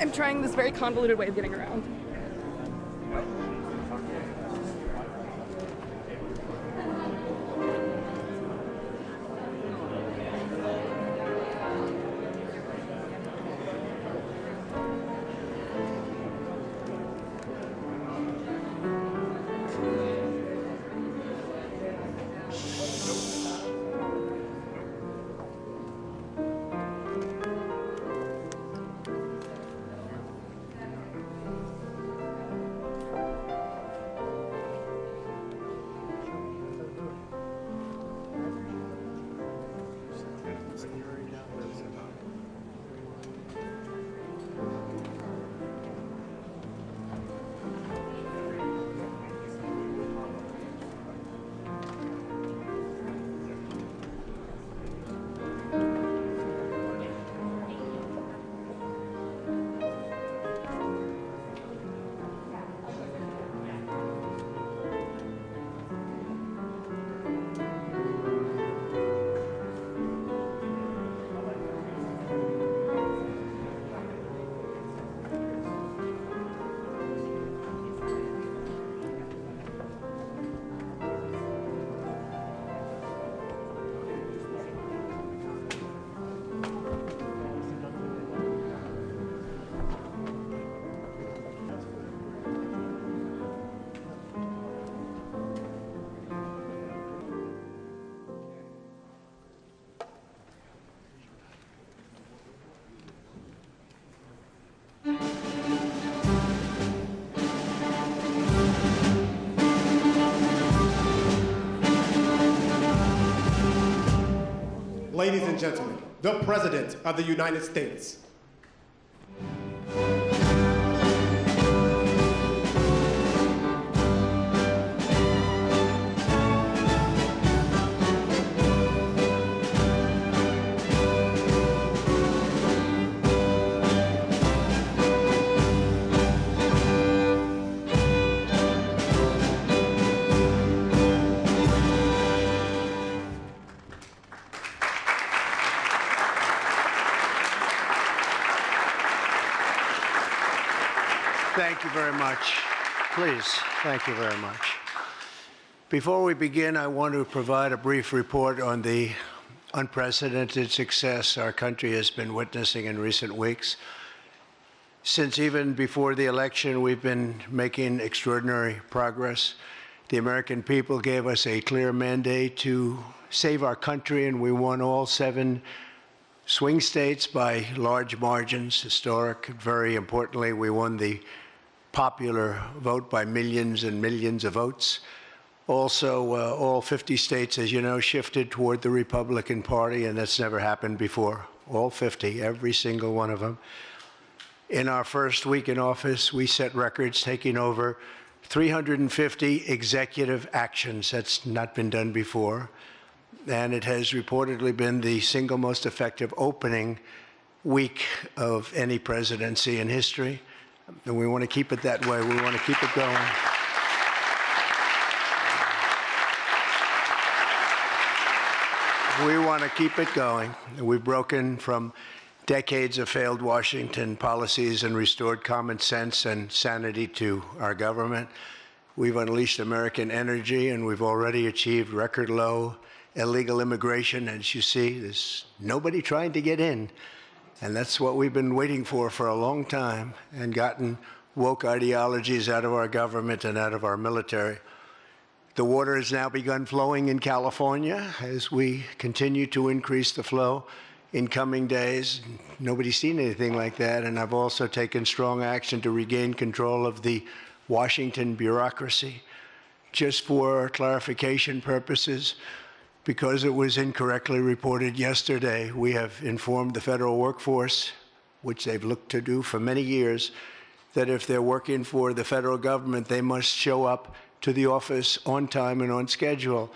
I'm trying this very convoluted way of getting around. Ladies and gentlemen, the President of the United States. Thank you very much. Please, thank you very much. Before we begin, I want to provide a brief report on the unprecedented success our country has been witnessing in recent weeks. Since even before the election, we've been making extraordinary progress. The American people gave us a clear mandate to save our country, and we won all 7 swing states by large margins, historic. Very importantly, we won the popular vote by millions and millions of votes. Also, all 50 states, as you know, shifted toward the Republican Party, and that's never happened before. All 50, every single one of them. In our first week in office, we set records, taking over 350 executive actions. That's not been done before. And it has reportedly been the single most effective opening week of any presidency in history. And we want to keep it that way. We want to keep it going. We want to keep it going. We've broken from decades of failed Washington policies and restored common sense and sanity to our government. We've unleashed American energy, and we've already achieved record low illegal immigration. As you see, there's nobody trying to get in. And that's what we've been waiting for a long time, and gotten woke ideologies out of our government and out of our military. The water has now begun flowing in California as we continue to increase the flow in coming days. Nobody's seen anything like that, and I've also taken strong action to regain control of the Washington bureaucracy. Just for clarification purposes, because it was incorrectly reported yesterday, we have informed the federal workforce, which they've looked to do for many years, that if they're working for the federal government, they must show up to the office on time and on schedule.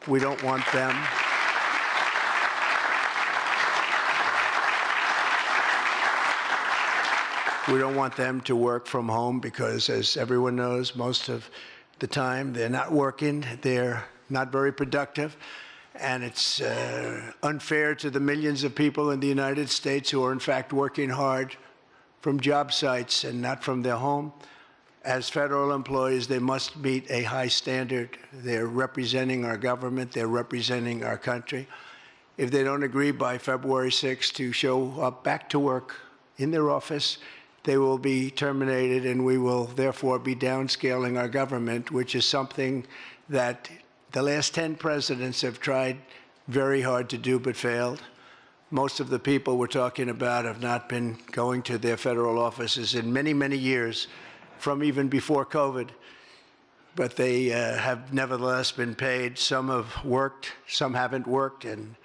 We don't want them. We don't want them to work from home because, as everyone knows, most of the time they're not working, they're not very productive, and it's unfair to the millions of people in the United States who are in fact working hard from job sites and not from their home. As federal employees, they must meet a high standard. They're representing our government, they're representing our country. If they don't agree by February 6th to show up back to work in their office, they will be terminated, and we will therefore be downscaling our government, which is something that the last 10 presidents have tried very hard to do but failed. Most of the people we're talking about have not been going to their federal offices in many, many years, from even before COVID. But they have nevertheless been paid. Some have worked, some haven't worked, and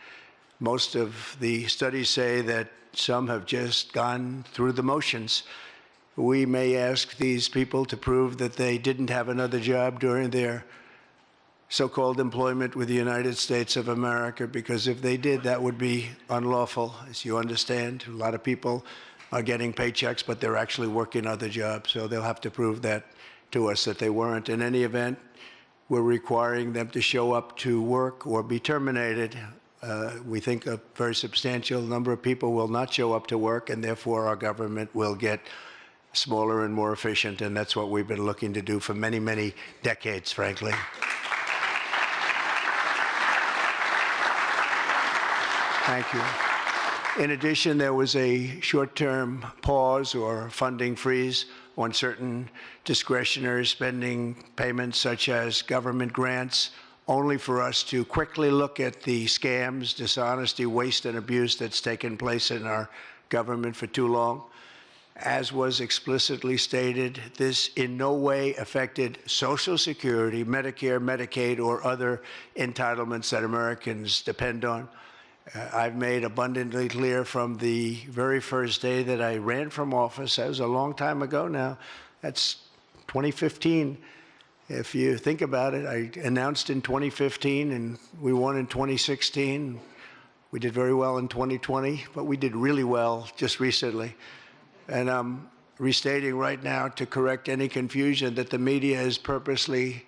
most of the studies say that some have just gone through the motions. We may ask these people to prove that they didn't have another job during their so-called employment with the United States of America, because if they did, that would be unlawful. As you understand, a lot of people are getting paychecks, but they're actually working other jobs, so they'll have to prove that to us that they weren't. In any event, we're requiring them to show up to work or be terminated. We think a very substantial number of people will not show up to work, and therefore our government will get smaller and more efficient, and that's what we've been looking to do for many, many decades, frankly. Thank you. In addition, there was a short-term pause or funding freeze on certain discretionary spending payments, such as government grants, only for us to quickly look at the scams, dishonesty, waste, and abuse that's taken place in our government for too long. As was explicitly stated, this in no way affected Social Security, Medicare, Medicaid, or other entitlements that Americans depend on. I've made abundantly clear from the very first day that I ran from office, that was a long time ago now, that's 2015. If you think about it, I announced in 2015, and we won in 2016. We did very well in 2020, but we did really well just recently. And I'm restating right now to correct any confusion that the media has purposely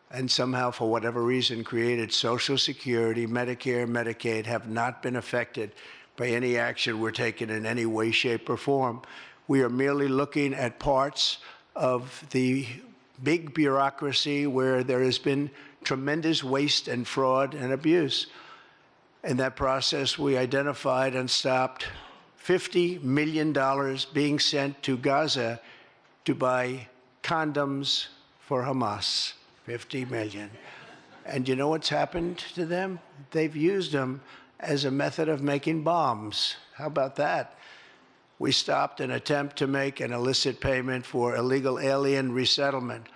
and somehow, for whatever reason, created Social Security, Medicare, Medicaid have not been affected by any action we're taking in any way, shape, or form. We are merely looking at parts of the big bureaucracy where there has been tremendous waste and fraud and abuse. In that process, we identified and stopped $50 million being sent to Gaza to buy condoms for Hamas. 50 million. And you know what's happened to them? They've used them as a method of making bombs. How about that? We stopped an attempt to make an illicit payment for illegal alien resettlement.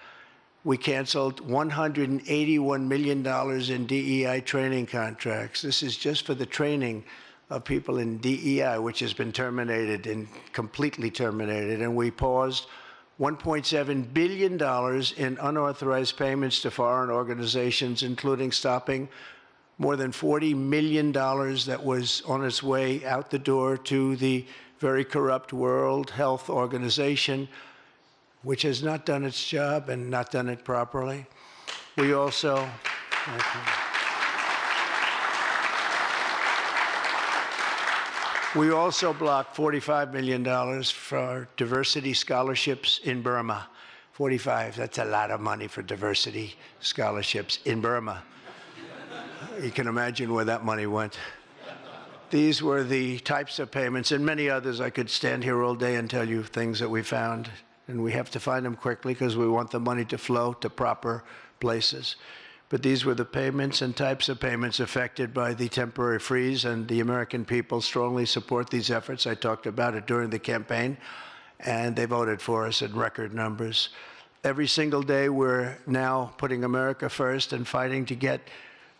We canceled $181 million in DEI training contracts. This is just for the training of people in DEI, which has been terminated and completely terminated. And we paused $1.7 billion in unauthorized payments to foreign organizations, including stopping more than $40 million that was on its way out the door to the very corrupt World Health Organization, which has not done its job and not done it properly. We also... We also blocked $45 million for diversity scholarships in Burma. 45, that's a lot of money for diversity scholarships in Burma. You can imagine where that money went. These were the types of payments, and many others. I could stand here all day and tell you things that we found, and we have to find them quickly because we want the money to flow to proper places. But these were the payments and types of payments affected by the temporary freeze, and the American people strongly support these efforts. I talked about it during the campaign, and they voted for us in record numbers. Every single day, we're now putting America first and fighting to get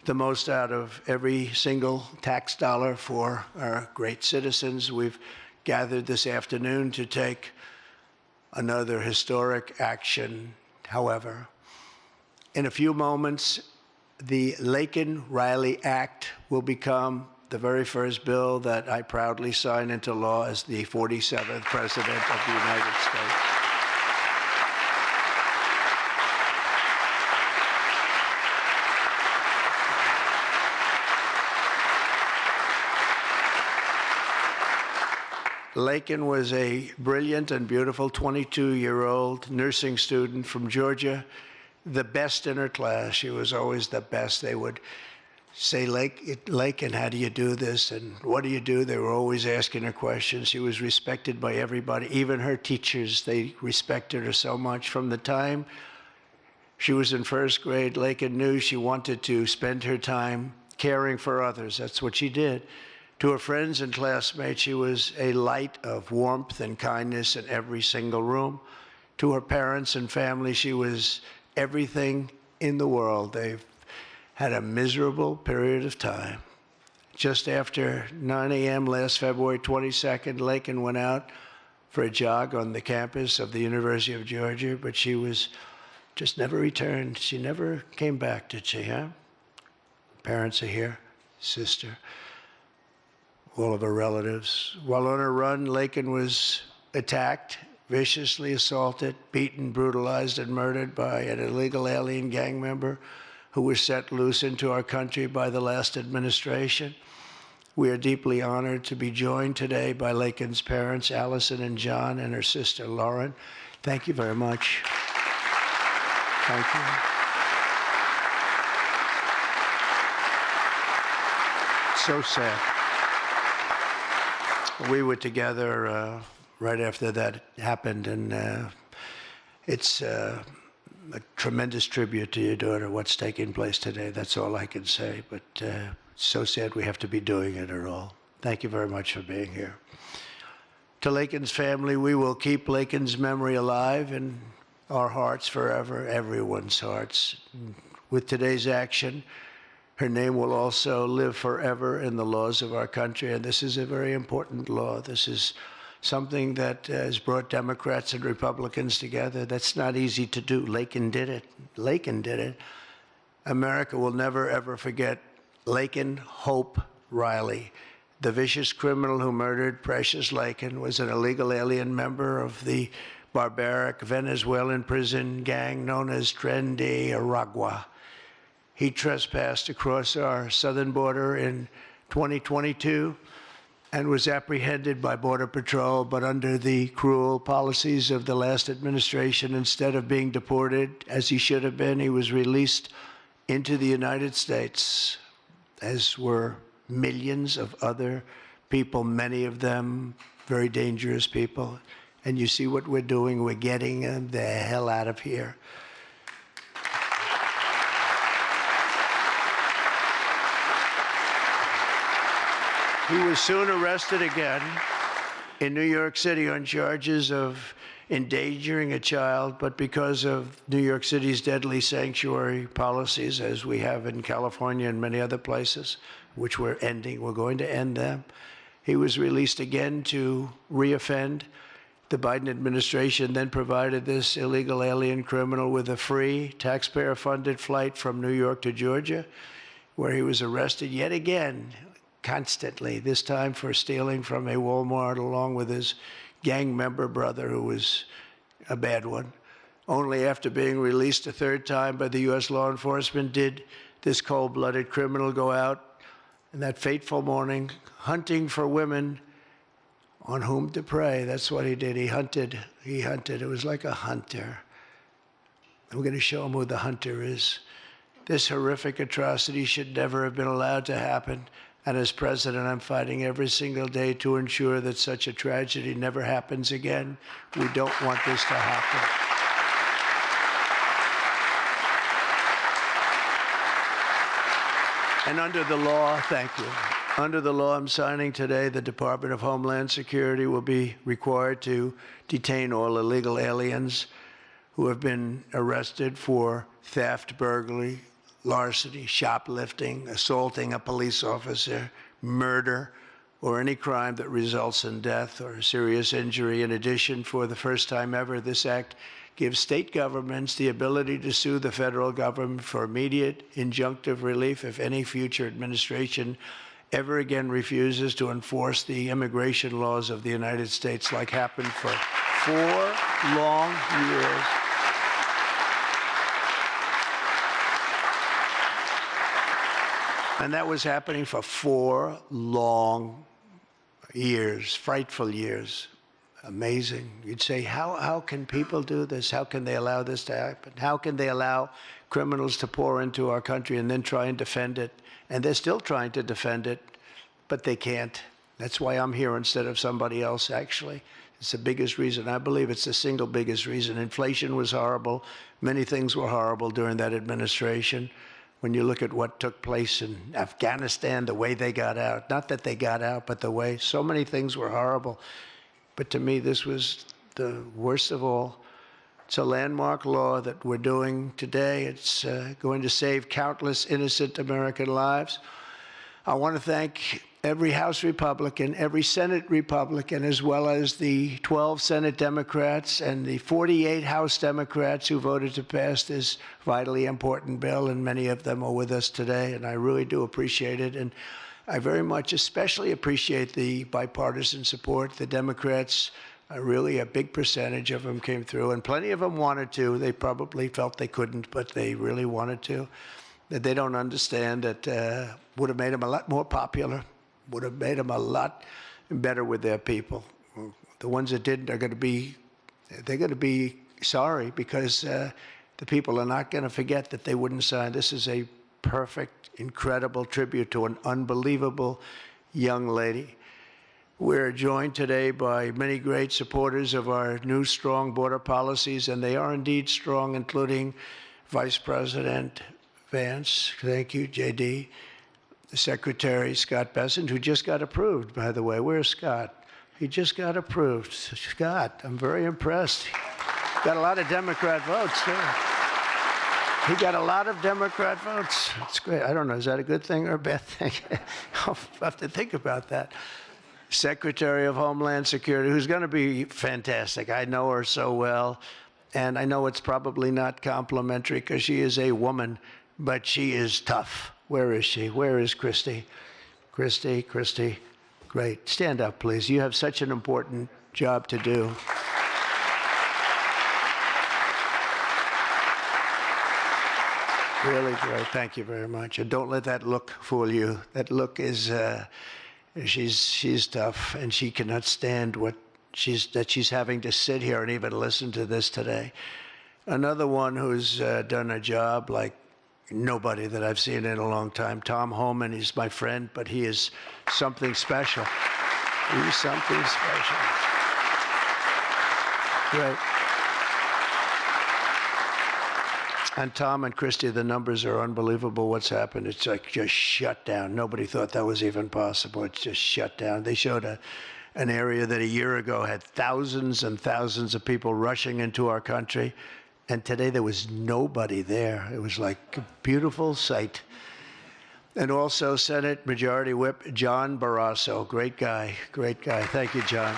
the most out of every single tax dollar for our great citizens. We've gathered this afternoon to take another historic action, however. In a few moments, the Laken Riley Act will become the very first bill that I proudly sign into law as the 47th President of the United States. Laken was a brilliant and beautiful 22-year-old nursing student from Georgia, the best in her class. She was always the best. They would say, Laken, how do you do this? And what do you do? They were always asking her questions. She was respected by everybody, even her teachers. They respected her so much. From the time she was in first grade, Laken knew she wanted to spend her time caring for others. That's what she did. To her friends and classmates, she was a light of warmth and kindness in every single room. To her parents and family, she was everything in the world. They've had a miserable period of time. Just after 9 a.m. last February 22nd, Laken went out for a jog on the campus of the University of Georgia, but she was just never returned. She never came back, did she, huh? Parents are here, sister, all of her relatives. While on her run, Laken was attacked, viciously assaulted, beaten, brutalized, and murdered by an illegal alien gang member who was set loose into our country by the last administration. We are deeply honored to be joined today by Laken's parents, Allison and John, and her sister, Lauren. Thank you very much. Thank you. So sad. We were together right after that happened, and it's a tremendous tribute to your daughter, what's taking place today. That's all I can say, but it's so sad we have to be doing it at all. Thank you very much for being here. To Laken's family, we will keep Laken's memory alive in our hearts forever, everyone's hearts. With today's action, her name will also live forever in the laws of our country, and this is a very important law. This is something that has brought Democrats and Republicans together. That's not easy to do. Laken did it. Laken did it. America will never, ever forget Laken Hope Riley. The vicious criminal who murdered Precious Laken was an illegal alien member of the barbaric Venezuelan prison gang known as Tren de Aragua. He trespassed across our southern border in 2022 and was apprehended by Border Patrol, but under the cruel policies of the last administration, instead of being deported, as he should have been, he was released into the United States, as were millions of other people, many of them very dangerous people. And you see what we're doing, we're getting them the hell out of here. He was soon arrested again in New York City on charges of endangering a child, but because of New York City's deadly sanctuary policies, as we have in California and many other places, which we're going to end them, he was released again to reoffend. The Biden administration then provided this illegal alien criminal with a free, taxpayer-funded flight from New York to Georgia, where he was arrested yet again, constantly, this time for stealing from a Walmart along with his gang member brother, who was a bad one. Only after being released a third time by the U.S. law enforcement did this cold-blooded criminal go out in that fateful morning hunting for women on whom to prey. That's what he did. He hunted. It was like a hunter. We're going to show them who the hunter is. This horrific atrocity should never have been allowed to happen. And as president, I'm fighting every single day to ensure that such a tragedy never happens again. We don't want this to happen. And under the law, thank you. Under the law I'm signing today, the Department of Homeland Security will be required to detain all illegal aliens who have been arrested for theft, burglary, larceny, shoplifting, assaulting a police officer, murder, or any crime that results in death or serious injury. In addition, for the first time ever, this act gives state governments the ability to sue the federal government for immediate injunctive relief if any future administration ever again refuses to enforce the immigration laws of the United States, like happened for 4 long years. And that was happening for 4 long years, frightful years. Amazing. You'd say, how can people do this? How can they allow this to happen? How can they allow criminals to pour into our country and then try and defend it? And they're still trying to defend it, but they can't. That's why I'm here instead of somebody else, actually. It's the biggest reason. I believe it's the single biggest reason. Inflation was horrible. Many things were horrible during that administration. When you look at what took place in Afghanistan, the way they got out, not that they got out, but the way, so many things were horrible. But to me, this was the worst of all. It's a landmark law that we're doing today. It's going to save countless innocent American lives. I want to thank every House Republican, every Senate Republican, as well as the 12 Senate Democrats and the 48 House Democrats who voted to pass this vitally important bill, and many of them are with us today, and I really do appreciate it. And I very much especially appreciate the bipartisan support. The Democrats, really a big percentage of them came through, and plenty of them wanted to. They probably felt they couldn't, but they really wanted to. That they don't understand that would have made them a lot more popular, would have made them a lot better with their people. The ones that didn't are going to be, they're going to be sorry, because the people are not going to forget that they wouldn't sign. This is a perfect, incredible tribute to an unbelievable young lady. We're joined today by many great supporters of our new strong border policies, and they are indeed strong, including Vice President Vance, thank you, JD, the Secretary Scott Bessent, who just got approved, by the way. Where's Scott? He just got approved. Scott, I'm very impressed. Got a lot of Democrat votes, too. He got a lot of Democrat votes. It's great. I don't know, is that a good thing or a bad thing? I'll have to think about that. Secretary of Homeland Security, who's going to be fantastic. I know her so well, and I know it's probably not complimentary because she is a woman, but she is tough. Where is she? Where is Christy? Christy, great. Stand up, please. You have such an important job to do. Really great. Thank you very much. And don't let that look fool you. That look is, she's tough, and she cannot stand what she's having to sit here and even listen to this today. Another one who's done a job like nobody that I've seen in a long time, Tom Homan. He's my friend, but he is something special. He's something special. Great. And Tom and Christy, the numbers are unbelievable. What's happened? It's like just shut down. Nobody thought that was even possible. It's just shut down. They showed an area that a year ago had thousands and thousands of people rushing into our country. And today there was nobody there. It was like a beautiful sight. And also Senate Majority Whip John Barrasso. Great guy, great guy. Thank you, John.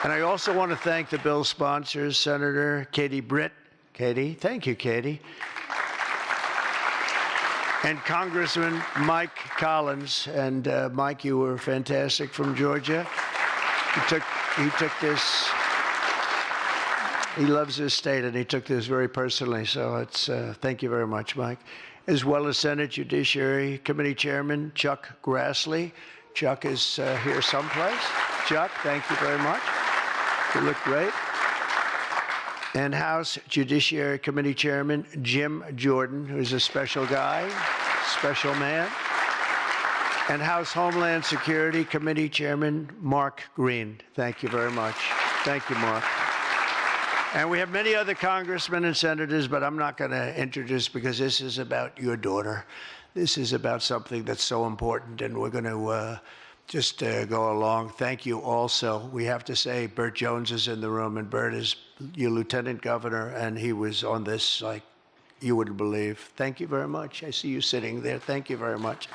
And I also want to thank the bill sponsors, Senator Katie Britt. Katie, thank you, Katie. And Congressman Mike Collins. And Mike, you were fantastic from Georgia. He took this. He loves his state, and he took this very personally. So it's thank you very much, Mike. As well as Senate Judiciary Committee Chairman Chuck Grassley. Chuck is here someplace. Chuck, thank you very much. You look great. And House Judiciary Committee Chairman Jim Jordan, who's a special guy, special man. And House Homeland Security Committee Chairman Mark Green. Thank you very much. Thank you, Mark. And we have many other congressmen and senators, but I'm not going to introduce because this is about your daughter. This is about something that's so important, and we're going to just go along. Thank you also. We have to say Burt Jones is in the room, and Burt is your lieutenant governor, and he was on this like you wouldn't believe. Thank you very much. I see you sitting there. Thank you very much.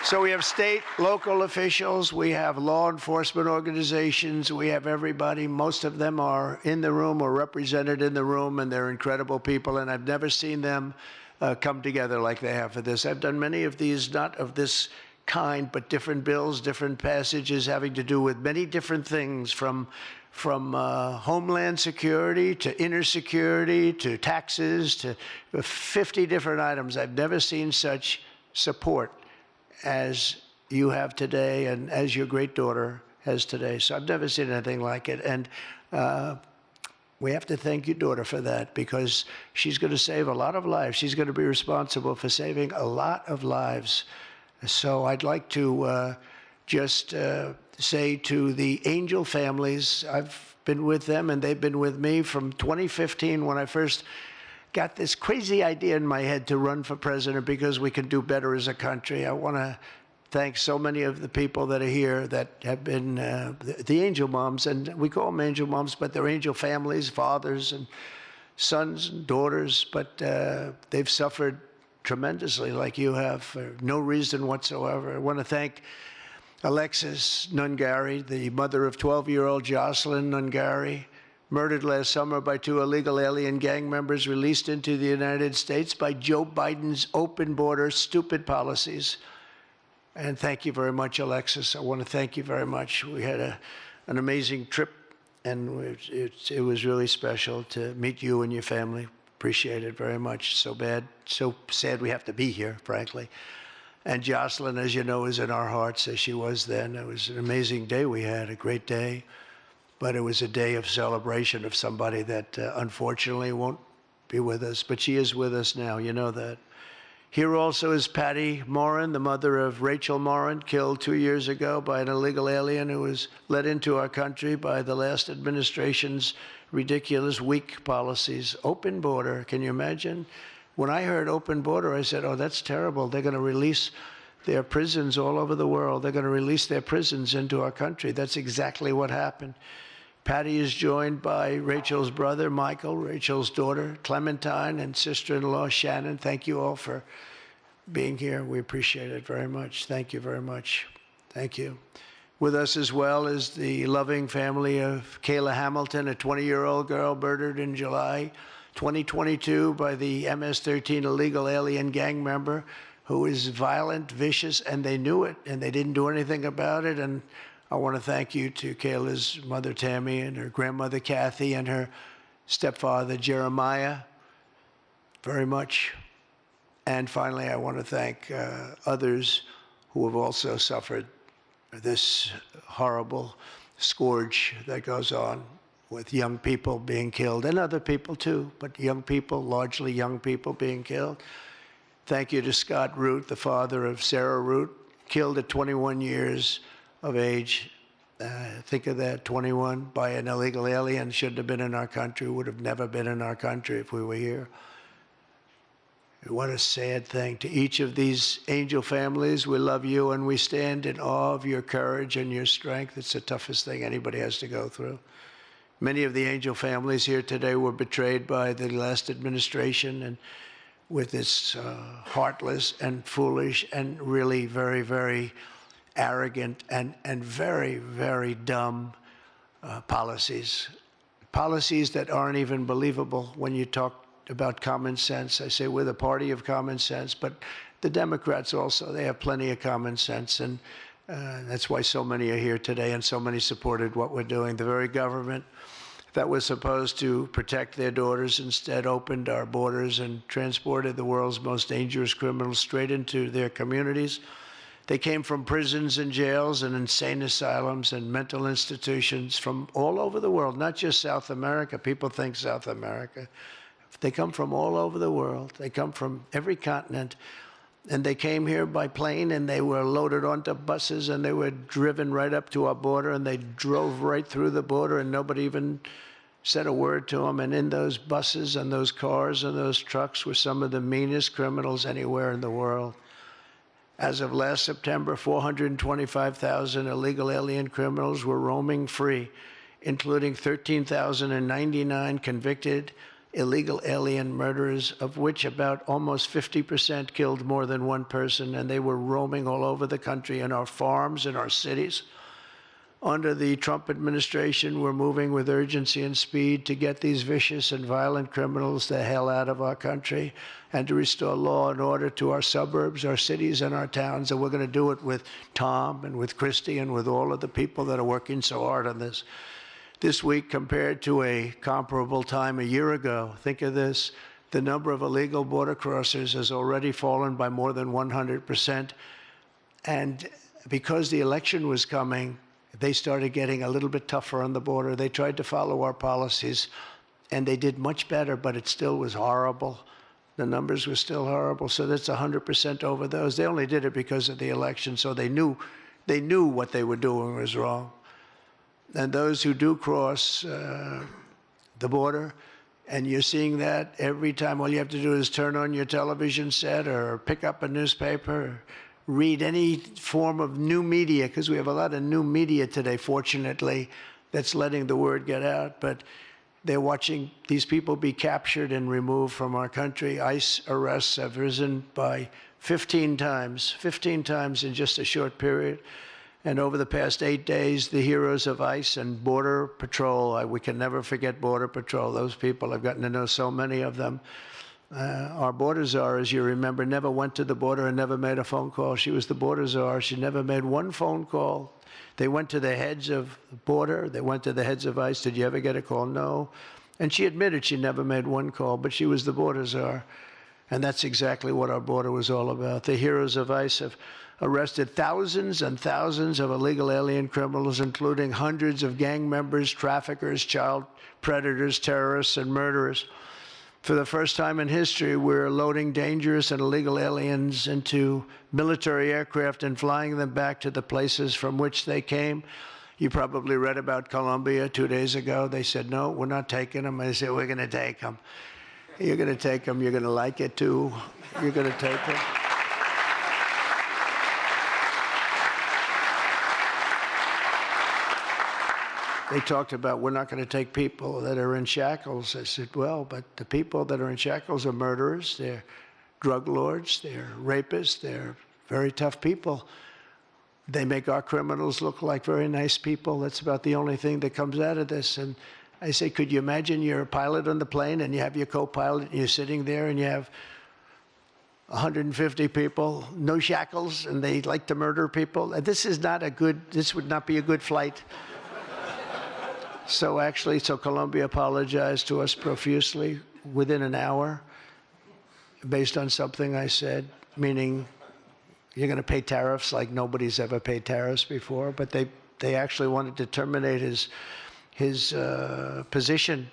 So we have state, local officials, we have law enforcement organizations, we have everybody. Most of them are in the room or represented in the room, and they're incredible people, and I've never seen them come together like they have for this. I've done many of these, not of this kind, but different bills, different passages having to do with many different things, from homeland security to inner security to taxes to 50 different items. I've never seen such support as you have today and as your great daughter has today. So I've never seen anything like it. And we have to thank your daughter for that, because she's going to save a lot of lives. She's going to be responsible for saving a lot of lives. So I'd like to just say to the Angel families, I've been with them and they've been with me from 2015 when I first got this crazy idea in my head to run for president because we can do better as a country. I want to thank so many of the people that are here that have been the angel moms, and we call them angel moms, but they're angel families, fathers and sons and daughters, but they've suffered tremendously like you have for no reason whatsoever. I want to thank Alexis Nungari, the mother of 12-year-old Jocelyn Nungari, murdered last summer by 2 illegal alien gang members released into the United States by Joe Biden's open border, stupid policies. And thank you very much, Alexis. I want to thank you very much. We had an amazing trip, and it was really special to meet you and your family. Appreciate it very much. So sad we have to be here, frankly. And Jocelyn, as you know, is in our hearts, as she was then. It was an amazing day we had, a great day. But it was a day of celebration of somebody that unfortunately won't be with us. But she is with us now, you know that. Here also is Patty Morin, the mother of Rachel Morin, killed 2 years ago by an illegal alien who was let into our country by the last administration's ridiculous, weak policies. Open border, can you imagine? When I heard open border, I said, oh, that's terrible. They're going to release their prisons all over the world. They're going to release their prisons into our country. That's exactly what happened. Patty is joined by Rachel's brother, Michael, Rachel's daughter, Clementine, and sister-in-law, Shannon. Thank you all for being here. We appreciate it very much. Thank you very much. Thank you. With us as well is the loving family of Kayla Hamilton, a 20-year-old girl murdered in July 2022 by the MS-13 illegal alien gang member who is violent, vicious, and they knew it, and they didn't do anything about it. And I want to thank you to Kayla's mother, Tammy, and her grandmother, Kathy, and her stepfather, Jeremiah, very much. And finally, I want to thank others who have also suffered this horrible scourge that goes on with young people being killed, and other people too, but young people, largely young people being killed. Thank you to Scott Root, the father of Sarah Root, killed at 21 years of age. Think of that, 21, by an illegal alien. Shouldn't have been in our country, would have never been in our country if we were here. What a sad thing. To each of these angel families, we love you and we stand in awe of your courage and your strength. It's the toughest thing anybody has to go through. Many of the angel families here today were betrayed by the last administration, and with its heartless and foolish and really very, very arrogant and very, very dumb policies. Policies that aren't even believable when you talk about common sense. I say we're the party of common sense, but the Democrats also, they have plenty of common sense, and that's why so many are here today and so many supported what we're doing. The very government that was supposed to protect their daughters instead opened our borders and transported the world's most dangerous criminals straight into their communities. They came from prisons and jails and insane asylums and mental institutions from all over the world, not just South America. People think South America. They come from all over the world. They come from every continent. And they came here by plane, and they were loaded onto buses, and they were driven right up to our border, and they drove right through the border, and nobody even said a word to them. And in those buses and those cars and those trucks were some of the meanest criminals anywhere in the world. As of last September, 425,000 illegal alien criminals were roaming free, including 13,099 convicted illegal alien murderers, of which about almost 50% killed more than one person, and they were roaming all over the country in our farms, in our cities. Under the Trump administration, we're moving with urgency and speed to get these vicious and violent criminals the hell out of our country and to restore law and order to our suburbs, our cities, and our towns. And we're going to do it with Tom and with Christy and with all of the people that are working so hard on this. This week, compared to a comparable time a year ago, think of this, the number of illegal border crossers has already fallen by more than 100%. And because the election was coming, they started getting a little bit tougher on the border. They tried to follow our policies, and they did much better, but it still was horrible. The numbers were still horrible, so that's 100% over those. They only did it because of the election, so they knew what they were doing was wrong. And those who do cross the border, and you're seeing that every time, all you have to do is turn on your television set or pick up a newspaper, or read any form of new media, because we have a lot of new media today, fortunately, that's letting the word get out. But they're watching these people be captured and removed from our country. ICE arrests have risen by 15 times in just a short period. And over the past 8 days, the heroes of ICE and Border Patrol, we can never forget Border Patrol. Those people, I've gotten to know so many of them. Our border czar, as you remember, never went to the border and never made a phone call. She was the border czar. She never made one phone call. They went to the heads of the border. They went to the heads of ICE. Did you ever get a call? No. And she admitted she never made one call, but she was the border czar. And that's exactly what our border was all about. The heroes of ICE have arrested thousands and thousands of illegal alien criminals, including hundreds of gang members, traffickers, child predators, terrorists, and murderers. For the first time in history, we're loading dangerous and illegal aliens into military aircraft and flying them back to the places from which they came. You probably read about Colombia 2 days ago. They said, no, we're not taking them. I said, we're going to take them. You're going to take them. You're going to like it, too. You're going to take them. They talked about, we're not going to take people that are in shackles. I said, well, but the people that are in shackles are murderers, they're drug lords, they're rapists, they're very tough people. They make our criminals look like very nice people. That's about the only thing that comes out of this. And I say, could you imagine you're a pilot on the plane and you have your co-pilot and you're sitting there and you have 150 people, no shackles, and they like to murder people? This would not be a good flight. So Colombia apologized to us profusely within an hour based on something I said, meaning you're going to pay tariffs like nobody's ever paid tariffs before. But they actually wanted to terminate his position.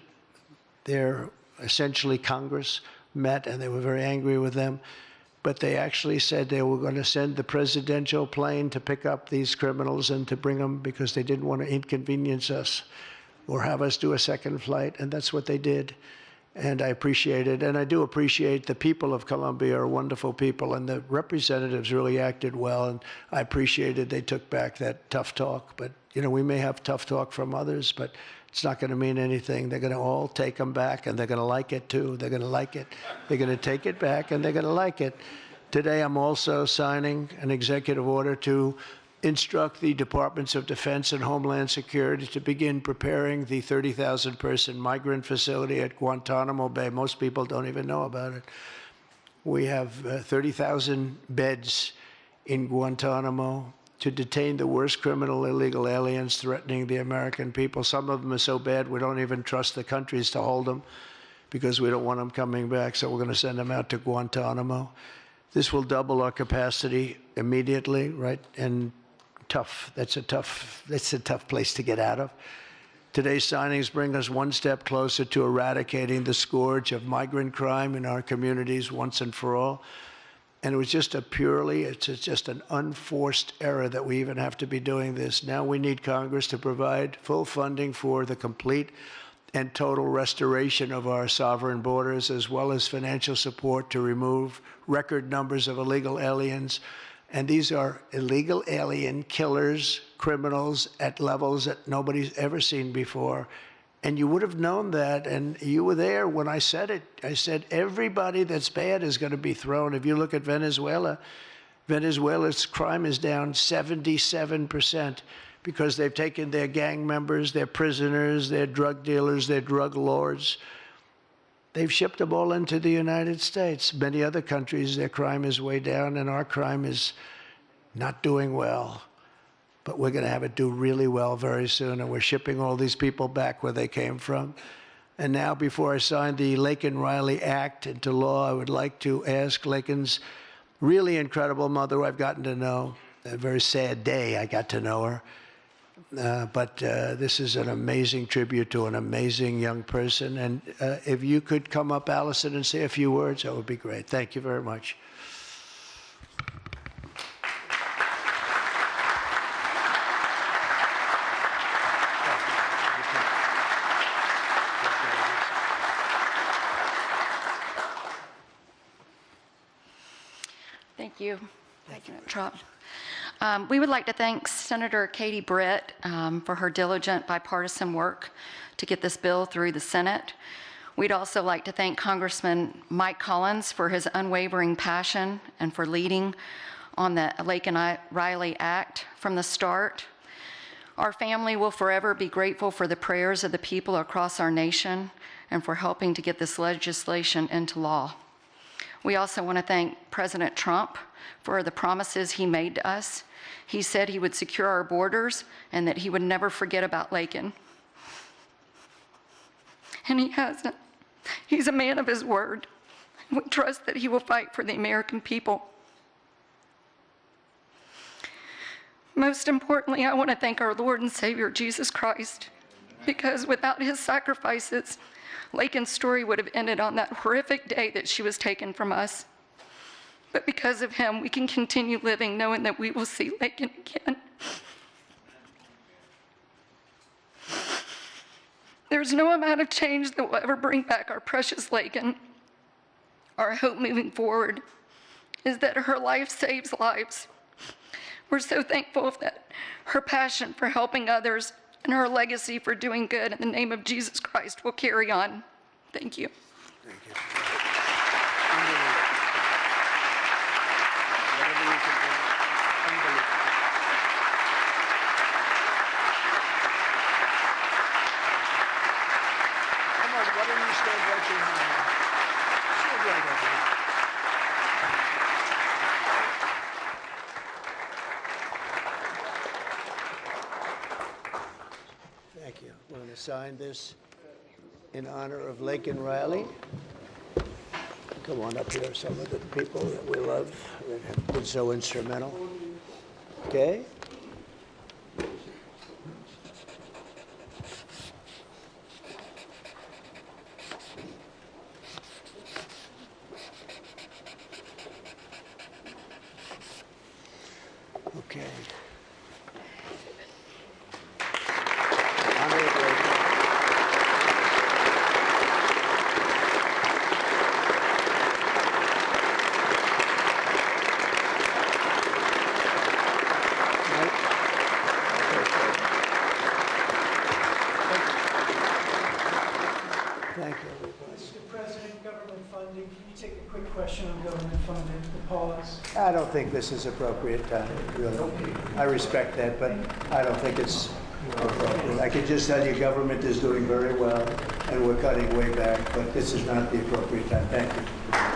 They're essentially Congress met, and they were very angry with them. But they actually said they were going to send the presidential plane to pick up these criminals and to bring them because they didn't want to inconvenience us or have us do a second flight, and that's what they did. And I appreciate it, and I do appreciate the people of Colombia are wonderful people, and the representatives really acted well, and I appreciated they took back that tough talk. But, you know, we may have tough talk from others, but it's not going to mean anything. They're going to all take them back, and they're going to like it, too. They're going to like it. They're going to take it back, and they're going to like it. Today, I'm also signing an executive order to instruct the Departments of Defense and Homeland Security to begin preparing the 30,000-person migrant facility at Guantanamo Bay. Most people don't even know about it. We have 30,000 beds in Guantanamo to detain the worst criminal illegal aliens threatening the American people. Some of them are so bad we don't even trust the countries to hold them because we don't want them coming back, so we're going to send them out to Guantanamo. This will double our capacity immediately, right? And that's a tough place to get out of. Today's signings bring us one step closer to eradicating the scourge of migrant crime in our communities once and for all. And it was just it's just an unforced error that we even have to be doing this. Now we need Congress to provide full funding for the complete and total restoration of our sovereign borders, as well as financial support to remove record numbers of illegal aliens. And these are illegal alien killers, criminals at levels that nobody's ever seen before. And you would have known that, and you were there when I said it. I said everybody that's bad is going to be thrown. If you look at Venezuela, Venezuela's crime is down 77%. Because they've taken their gang members, their prisoners, their drug dealers, their drug lords. They've shipped them all into the United States. Many other countries, their crime is way down, and our crime is not doing well. But we're going to have it do really well very soon, and we're shipping all these people back where they came from. And now, before I sign the Laken Riley Act into law, I would like to ask Laken's really incredible mother, who I've gotten to know. A very sad day I got to know her. But this is an amazing tribute to an amazing young person. And if you could come up, Allison, and say a few words, that would be great. Thank you very much. Thank you. Thank you, Trump. We would like to thank Senator Katie Britt for her diligent bipartisan work to get this bill through the Senate. We'd also like to thank Congressman Mike Collins for his unwavering passion and for leading on the Laken Riley Act from the start. Our family will forever be grateful for the prayers of the people across our nation and for helping to get this legislation into law. We also want to thank President Trump for the promises he made to us. He said he would secure our borders and that he would never forget about Laken. And he hasn't. He's a man of his word. We trust that he will fight for the American people. Most importantly, I want to thank our Lord and Savior, Jesus Christ, because without his sacrifices, Laken's story would have ended on that horrific day that she was taken from us. But because of him, we can continue living knowing that we will see Laken again. There's no amount of change that will ever bring back our precious Laken. Our hope moving forward is that her life saves lives. We're so thankful that her passion for helping others and her legacy for doing good in the name of Jesus Christ will carry on. Thank you. Thank you. Come on, why don't you stand right behind me? Stand right over here. Thank you. We're going to sign this in honor of Laken Riley. Come on up here, some of the people that we love that have been so instrumental. Okay? Okay. Thank you, everybody. Mr. President, government funding, can you take a quick question on government funding, the pause? I don't think this is appropriate time, really. I respect that, but I don't think it's appropriate. I can just tell you government is doing very well, and we're cutting way back, but this is not the appropriate time. Thank you.